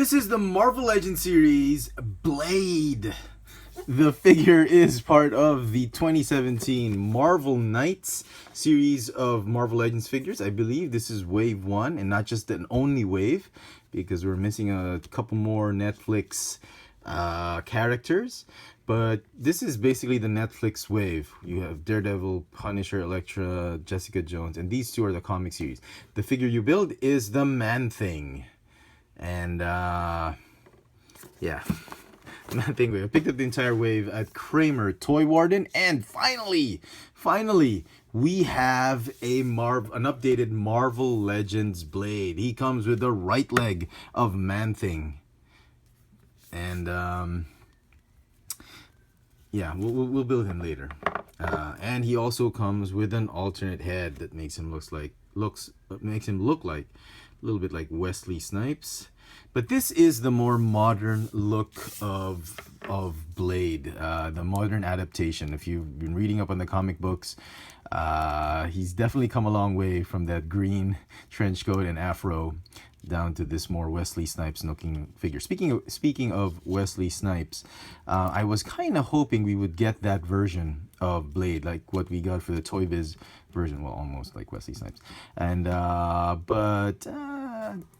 This is the Marvel Legends series Blade. The figure is part of the 2017 Marvel Knights series of Marvel Legends figures. I believe this is wave 1 and not just an only wave, because we're missing a couple more Netflix characters. But this is basically the Netflix wave. You have Daredevil, Punisher, Elektra, Jessica Jones, and these two are the comic series. The figure you build is the Man-Thing. And yeah, Man-Thing wave. I picked up the entire wave at Kramer Toy Warden, and finally, we have an updated Marvel Legends Blade. He comes with the right leg of Man-Thing, and yeah, we'll build him later. And he also comes with an alternate head that makes him look like a little bit like Wesley Snipes. But this is the more modern look of Blade, the modern adaptation. If you've been reading up on the comic books, he's definitely come a long way from that green trench coat and afro down to this more Wesley Snipes looking figure. Speaking of Wesley Snipes, I was kind of hoping we would get that version of Blade, like what we got for the Toy Biz version. Well, almost like Wesley Snipes. And but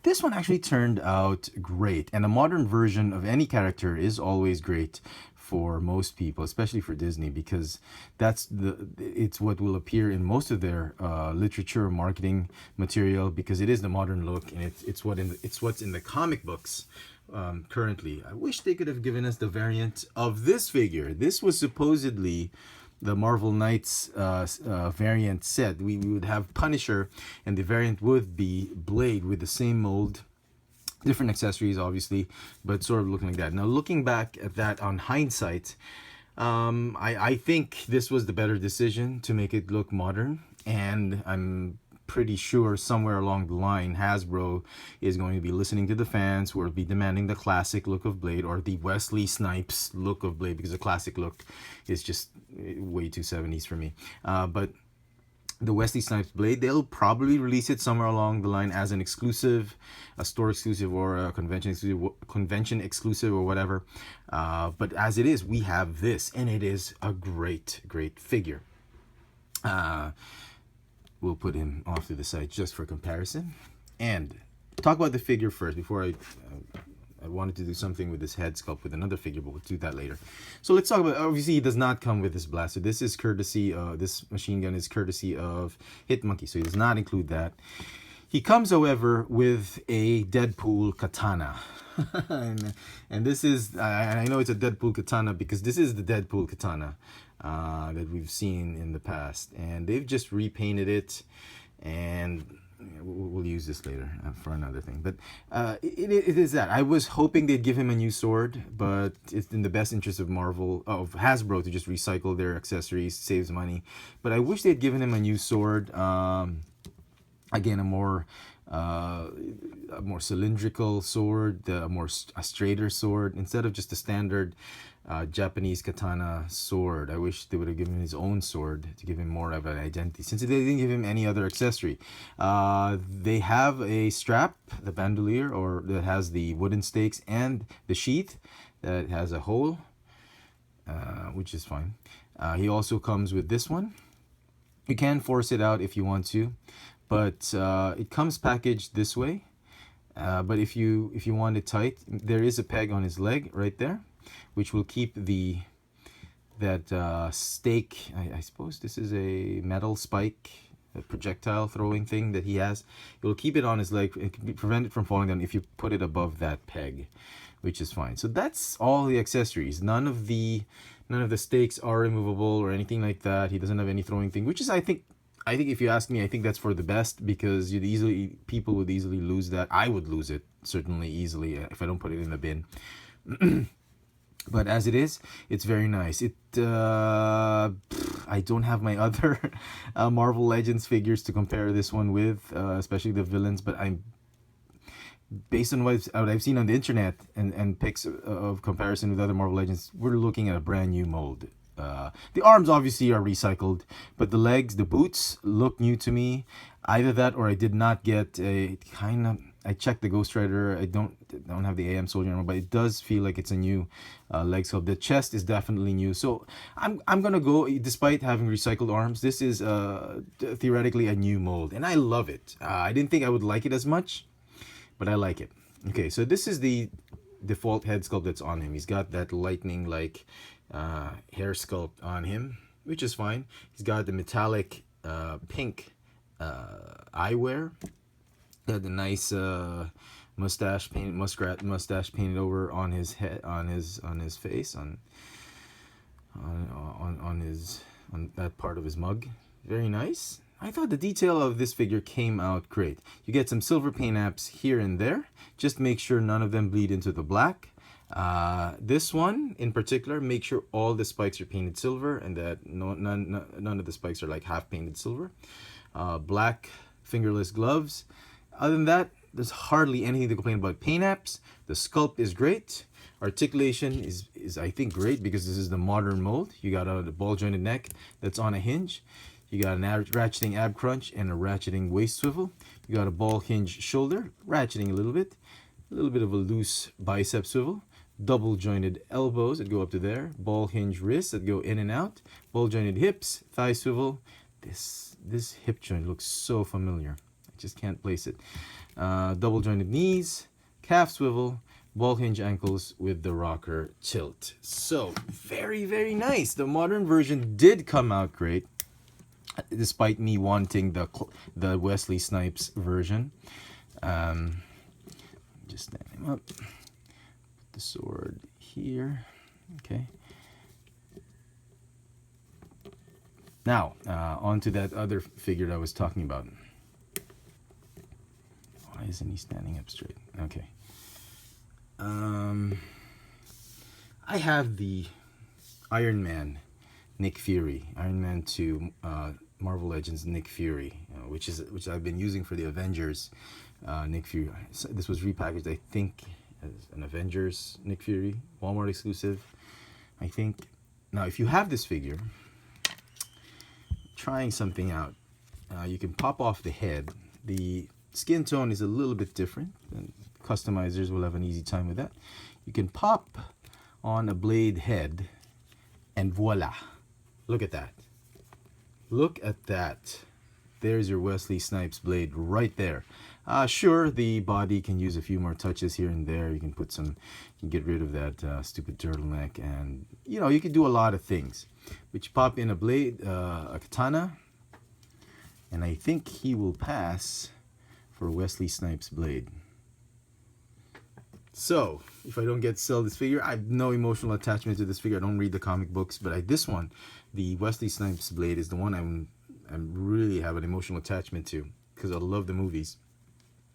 this one actually turned out great. And a modern version of any character is always great for most people, especially for Disney, because it's what will appear in most of their literature or marketing material, because it is the modern look, and it's what's in the comic books currently. I wish they could have given us the variant of this figure. This was supposedly the Marvel Knights variant set. We would have Punisher, and the variant would be Blade with the same mold. Different accessories, obviously, but sort of looking like that. Now, looking back at that on hindsight, I think this was the better decision to make it look modern. And I'm pretty sure somewhere along the line, Hasbro is going to be listening to the fans who will be demanding the classic look of Blade, or the Wesley Snipes look of Blade, because the classic look is just way too 70s for me. But the Wesley Snipes Blade, they'll probably release it somewhere along the line as an exclusive, a store exclusive, or a convention exclusive, or whatever. But as it is, we have this, and it is a great figure. We'll put him off to the side just for comparison, and talk about the figure first before I wanted to do something with this head sculpt with another figure, but we'll do that later. So let's talk about, obviously he does not come with this blaster. This is courtesy, this machine gun is courtesy of Hitmonkey, so he does not include that. He comes, however, with a Deadpool Katana. and this is, I know it's a Deadpool Katana because this is the Deadpool Katana that we've seen in the past. And they've just repainted it, and we'll use this later for another thing. But it is that. I was hoping they'd give him a new sword, but it's in the best interest of Hasbro to just recycle their accessories, saves money. But I wish they'd given him a new sword. Again, a more cylindrical sword, a straighter sword, instead of just a standard Japanese katana sword. I wish they would have given him his own sword to give him more of an identity, since they didn't give him any other accessory. They have a strap, the bandolier, or that has the wooden stakes, and the sheath that has a hole, which is fine. He also comes with this one. You can force it out if you want to, but it comes packaged this way. But if you want it tight, there is a peg on his leg right there, which will keep that stake. I suppose this is a metal spike, a projectile throwing thing that he has. It will keep it on his leg. It can prevent it from falling down if you put it above that peg, which is fine. So that's all the accessories. None of the stakes are removable or anything like that. He doesn't have any throwing thing, which is, I think if you ask me, I think that's for the best, because people would easily lose that. I would lose it certainly easily if I don't put it in the bin. But as it is, it's very nice. I don't have my other Marvel Legends figures to compare this one with, especially the villains, but based on what I've seen on the internet and pics of comparison with other Marvel Legends, we're looking at a brand new mold. The arms obviously are recycled, but the legs, the boots look new to me. Either that, or I did not get a kind of, I checked the Ghost Rider. I don't have the AM Soldier anymore, but it does feel like it's a new leg sculpt. The chest is definitely new. So I'm gonna go, despite having recycled arms, this is theoretically a new mold, and I love it. I didn't think I would like it as much, but I like it. Okay, so this is the default head sculpt that's on him. He's got that lightning like hair sculpt on him, which is fine. He's got the metallic pink eyewear. Got the nice mustache painted, muskrat mustache painted over on his head, on his face, on that part of his mug. Very nice. I thought the detail of this figure came out great. You get some silver paint apps here and there. Just make sure none of them bleed into the black. This one in particular, make sure all the spikes are painted silver and that none of the spikes are like half painted silver. Black fingerless gloves. Other than that, there's hardly anything to complain about. Paint apps, the sculpt is great. Articulation is I think great because this is the modern mold. You got a ball jointed neck that's on a hinge. You got an ratcheting ab crunch and a ratcheting waist swivel. You got a ball hinge shoulder, ratcheting a little bit of a loose bicep swivel. Double jointed elbows that go up to there. Ball hinge wrists that go in and out. Ball jointed hips, thigh swivel. This hip joint looks so familiar. Just can't place it. Double jointed knees, calf swivel, ball hinge ankles with the rocker tilt. So very, very nice. The modern version did come out great, despite me wanting the Wesley Snipes version. Just stand him up. Put the sword here. Okay. Now on to that other figure that I was talking about. Why isn't he standing up straight? Okay. I have the Iron Man Nick Fury, Iron Man 2 Marvel Legends Nick Fury, which I've been using for the Avengers Nick Fury. So this was repackaged, I think, as an Avengers Nick Fury, Walmart exclusive, I think. Now, if you have this figure, trying something out, you can pop off the head. The skin tone is a little bit different, and customizers will have an easy time with that. You can pop on a blade head, and voila. Look at that. Look at that. There's your Wesley Snipes blade right there. Sure, the body can use a few more touches here and there. You can put some, you can get rid of that stupid turtleneck, and you can do a lot of things. But you pop in a blade, a katana, and I think he will pass for Wesley Snipes blade. So, if I don't get to sell this figure, I have no emotional attachment to this figure. I don't read the comic books, but this one, the Wesley Snipes blade, is the one I really have an emotional attachment to because I love the movies.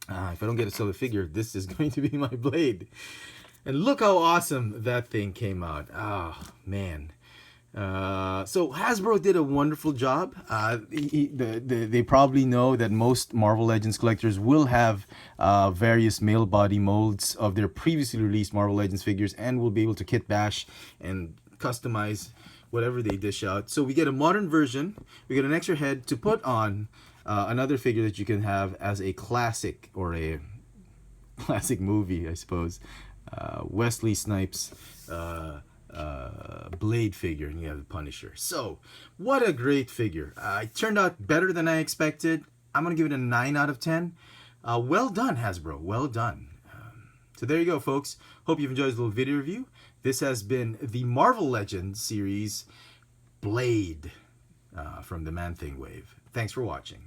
If I don't get to sell the figure, this is going to be my blade. And look how awesome that thing came out. Oh, man. So Hasbro did a wonderful job. They probably know that most Marvel Legends collectors will have various male body molds of their previously released Marvel Legends figures and will be able to kit bash and customize whatever they dish out. So we get a modern version. We get an extra head to put on another figure that you can have as a classic or a classic movie, I suppose. Wesley Snipes blade figure, and you have the Punisher. So what a great figure. It turned out better than I expected. I'm gonna give it a 9 out of 10. Well done, Hasbro, well done. So there you go, folks. Hope you've enjoyed this little video review. This has been the Marvel Legends series Blade from the Man-Thing wave. Thanks for watching.